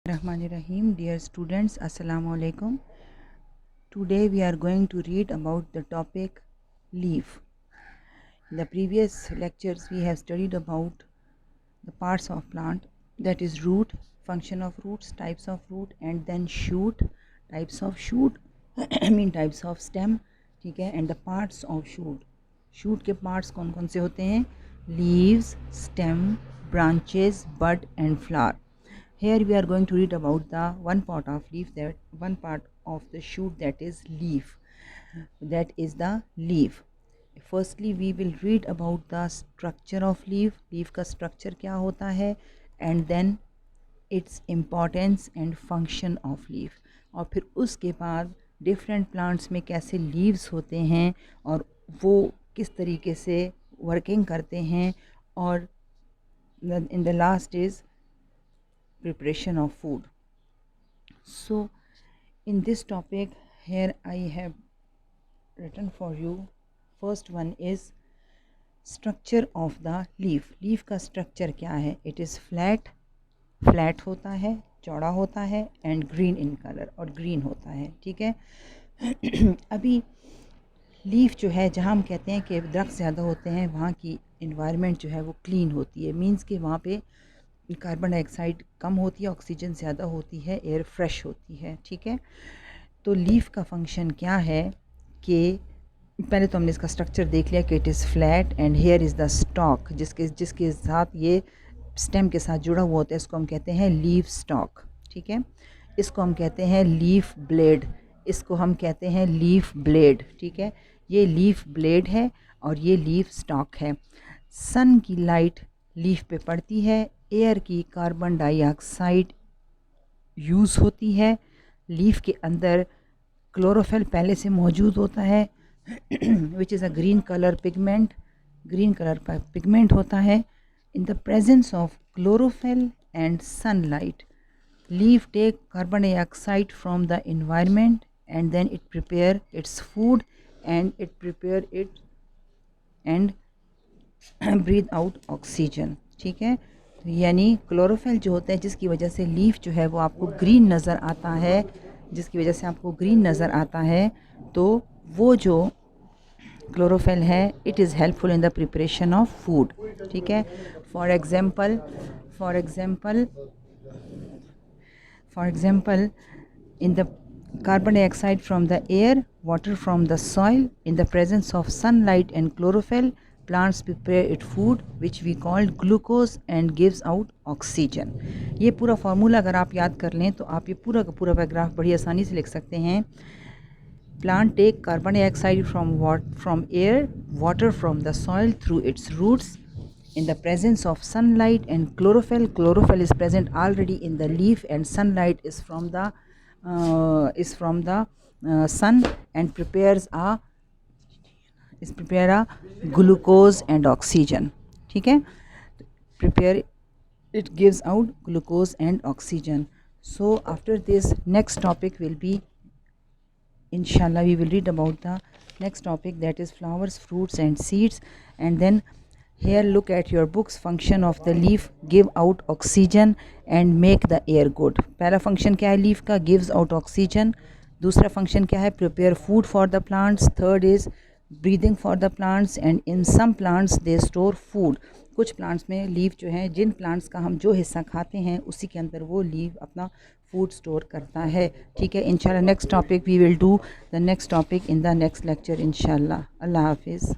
Rahim, dear students, Assalamu alaikum. Today we are going to read about the topic leaf. In the previous lectures we have studied about the parts of plant, that is root, function of roots, types of root, and then shoot, types of shoot types of stem, ठीक है, and the parts of shoot. shoot के parts कौन कौन से होते हैं? leaves, stem, branches, bud and flower. Here we are going to read about the one part of leaf, that one part of the shoot, that is leaf, that is the leaf. Firstly we will read about the structure of leaf. leaf का structure क्या होता है, and then its importance and function of leaf. और फिर उसके बाद different plants में कैसे leaves होते हैं और वो किस तरीके से working करते हैं, और in the last is preparation of food. So in this topic here I have written for you, first one is structure of the leaf. leaf का structure क्या है? it is flat होता है, चौड़ा होता है, and green in color, और green होता है, ठीक है. अभी लीफ जो है, जहाँ हम कहते हैं कि दरख्त ज़्यादा होते हैं, वहाँ की इन्वायरमेंट जो है वो क्लीन होती है, मींस कि वहाँ पे कार्बन डाइऑक्साइड कम होती है, ऑक्सीजन ज़्यादा होती है, एयर फ्रेश होती है, ठीक है. तो लीफ का फंक्शन क्या है कि पहले तो हमने इसका स्ट्रक्चर देख लिया कि it is flat and here is the stock, जिसके साथ ये स्टेम के साथ जुड़ा हुआ होता है, इसको हम कहते हैं लीफ स्टॉक, ठीक है. इसको हम कहते हैं लीफ ब्लेड, इसको हम कहते हैं लीफ ब्लेड, ठीक है. ये लीफ ब्लेड है और ये लीफ स्टॉक है. सन की लाइट लीफ पे पड़ती है, एयर की कार्बन डाइऑक्साइड यूज़ होती है, लीफ के अंदर क्लोरोफिल पहले से मौजूद होता है which is a green colour pigment होता है. In the presence of chlorophyll and sunlight, leaf take carbon dioxide from the environment and then it prepare its food and it prepare it and breathe out oxygen, ठीक है. तो यानी chlorophyll जो होता है, जिसकी वजह से लीफ जो है वो आपको ग्रीन नज़र आता है, तो वो जो क्लोरोफिल है it is helpful in the preparation of food, ठीक है. For example in the carbon dioxide from the air, water from the soil, in the presence of sunlight and chlorophyll, plants prepare its food which we call glucose and gives out oxygen. ये पूरा formula अगर आप याद कर लें तो आप ये पूरा का पूरा पैराग्राफ बड़ी आसानी से लिख सकते हैं. Plant take carbon dioxide from air, water from the soil through its roots, in the presence of sunlight and chlorophyll. Chlorophyll is present already in the leaf and sunlight is from the sun and prepare a glucose and oxygen, ठीक है. It gives out glucose and oxygen. So after this, next topic will be, inshallah, we will read about the next topic, that is flowers, fruits and seeds. And then here look at your books. Function of the leaf: give out oxygen and make the air good. पहला function क्या है leaf का? gives out oxygen. दूसरा function क्या है? prepare food for the plants. Third is breathing for the plants, and in some plants they store food. कुछ plants में leaf जो है, जिन प्लांट्स का हम जो हिस्सा खाते हैं उसी के अंदर वो लीफ अपना फूड स्टोर करता है, ठीक है. इंशाल्लाह next topic we will do the next topic in the next lecture इंशाल्लाह. अल्लाह हाफिज़.